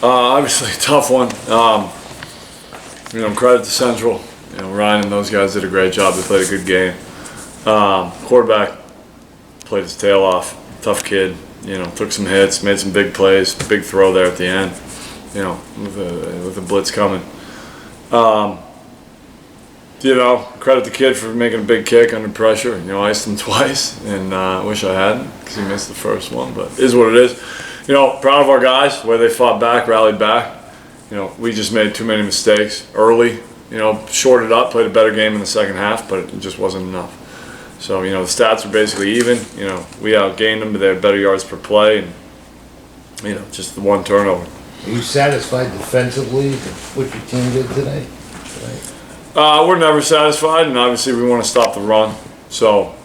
Obviously, a tough one. Credit to Central. Ryan and those guys did a great job. They played a good game. Quarterback played his tail off. Tough kid. Took some hits, made some big plays. Big throw there at the end. With the blitz coming. Credit the kid for making a big kick under pressure. Iced him twice, and I wish I hadn't because he missed the first one. But it is what it is. Proud of our guys, where they fought back, rallied back. We just made too many mistakes early. Shorted up, played a better game in the second half, but it just wasn't enough. So, the stats are basically even. We outgained them, but they had better yards per play, and, just the one turnover. Are you satisfied defensively with what your team did today? We're never satisfied, and obviously we want to stop the run. So,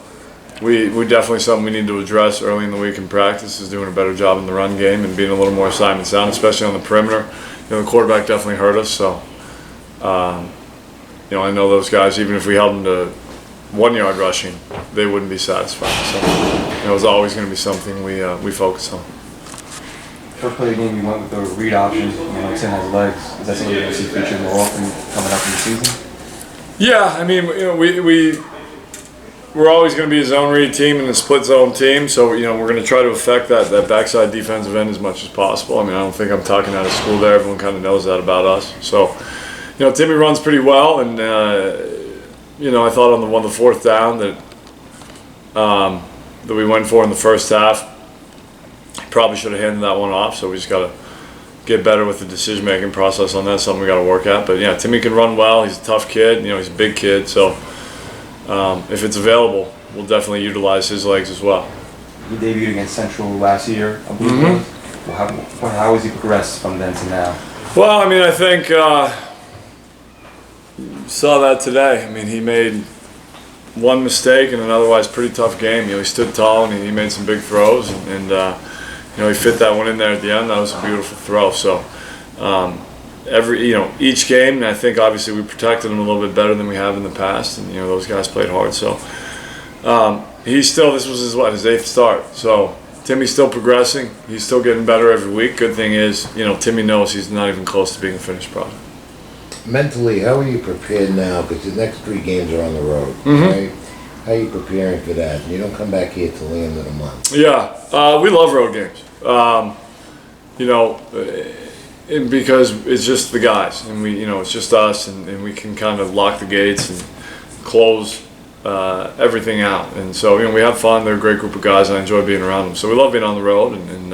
we definitely something we need to address early in the week in practice is doing a better job in the run game and being a little more assignment sound, especially on the perimeter. The quarterback definitely hurt us, so I know those guys, even if we held them to 1 yard rushing, they wouldn't be satisfied. So it's always going to be something we focus on. First play of the game, you went with the read option. Tim has legs. Is that something you're going to see featured more often coming up in the season? Yeah, we're always going to be a zone read team and a split zone team, so we're going to try to affect that backside defensive end as much as possible. I don't think I'm talking out of school there. Everyone kind of knows that about us. So, Timmy runs pretty well, and I thought on the fourth down that we went for in the first half, probably should have handed that one off. So we just got to get better with the decision-making process on that. Something we got to work at. But yeah, Timmy can run well. He's a tough kid. He's a big kid. So. If it's available, we'll definitely utilize his legs as well. He debuted against Central last year, I believe. Mm-hmm. Well, how has he progressed from then to now? Well, I think saw that today. He made one mistake in an otherwise pretty tough game. He stood tall and he made some big throws, and he fit that one in there at the end. That was a beautiful throw. So. Each game, and I think obviously we protected him a little bit better than we have in the past, and those guys played hard. So this was his eighth start. So Timmy's still progressing. He's still getting better every week. Good thing is, Timmy knows he's not even close to being a finished product. Mentally, how are you prepared now? Because the next 3 games are on the road, right? How are you preparing for that? You don't come back here till the end of the month. Yeah, we love road games. Because it's just the guys, and it's just us, and we can kind of lock the gates and close everything out. And so, we have fun. They're a great group of guys, and I enjoy being around them. So we love being on the road, and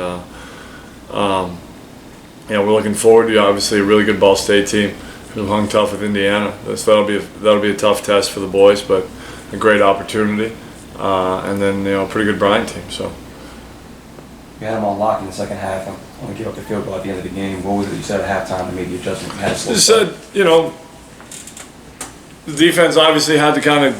we're looking forward to obviously a really good Ball State team who hung tough with Indiana. So that'll be a tough test for the boys, but a great opportunity. And then a pretty good Bryant team. So. You had them on lock in the second half. I want to give up the field goal at the end of the game. What was it you said at halftime that made the adjustment? You said, the defense obviously had to kind of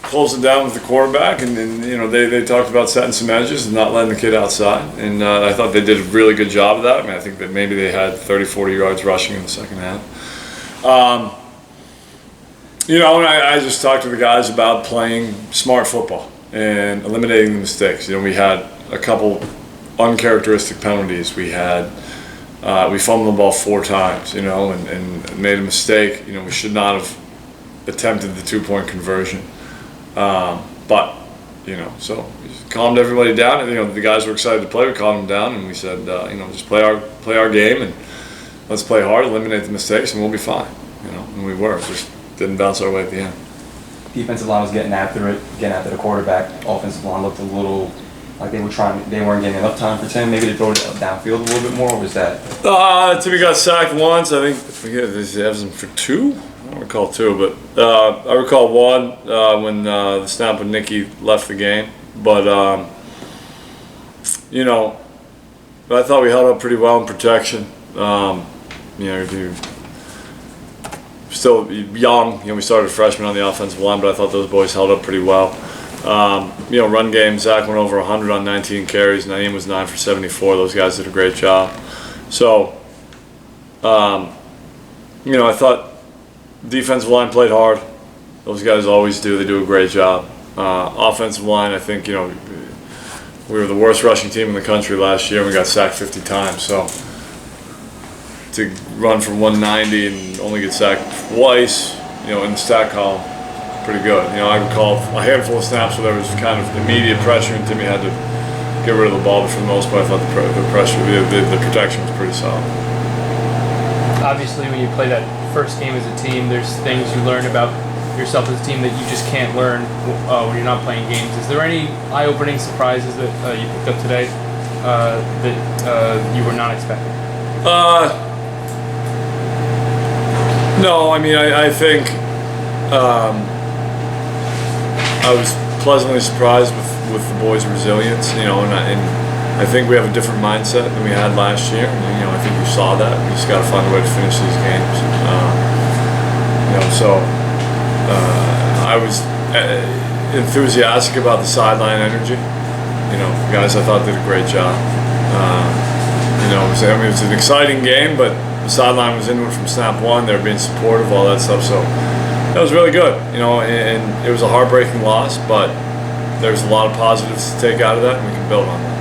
close it down with the quarterback, and they talked about setting some edges and not letting the kid outside. And I thought they did a really good job of that. I think that maybe they had 30, 40 yards rushing in the second half. And I just talked to the guys about playing smart football and eliminating the mistakes. We had a couple uncharacteristic penalties. We fumbled the ball 4 times, and made a mistake. We should not have attempted the 2-point conversion. But so we calmed everybody down. And, the guys were excited to play. We calmed them down, and we said, just play our game and let's play hard, eliminate the mistakes, and we'll be fine. And we were. Just didn't bounce our way at the end. Defensive line was getting after the quarterback. Offensive line looked a little like they weren't getting enough time for Tim. Maybe they throw it downfield a little bit more, or was that? Timmy got sacked once. I think he has him for 2. I don't recall 2, but I recall 1 when the snap when Nicky left the game. But I thought we held up pretty well in protection. If you still young, we started freshmen on the offensive line, but I thought those boys held up pretty well. Run game, Zach went over 100 on 19 carries. Naeem was 9 for 74. Those guys did a great job. So, I thought defensive line played hard. Those guys always do. They do a great job. Offensive line, I think, we were the worst rushing team in the country last year, and we got sacked 50 times. So, to run for 190 and only get sacked twice, you know, in the stat column, pretty good. You know, I recall a handful of snaps where there was kind of immediate pressure and Timmy had to get rid of the ball, but for the most part, I thought the protection was pretty solid. Obviously, when you play that first game as a team, there's things you learn about yourself as a team that you just can't learn when you're not playing games. Is there any eye-opening surprises that you picked up today that you were not expecting? No, I mean, I think I was pleasantly surprised with the boys' resilience, you know, and I think we have a different mindset than we had last year. And, you know, I think we saw that. We just got to find a way to finish these games. You know, so I was enthusiastic about the sideline energy. You know, guys I thought did a great job. You know, it was an exciting game, but the sideline was into it from snap one. They were being supportive, all that stuff. So that was really good. You know, and it was a heartbreaking loss, but there's a lot of positives to take out of that, and we can build on that.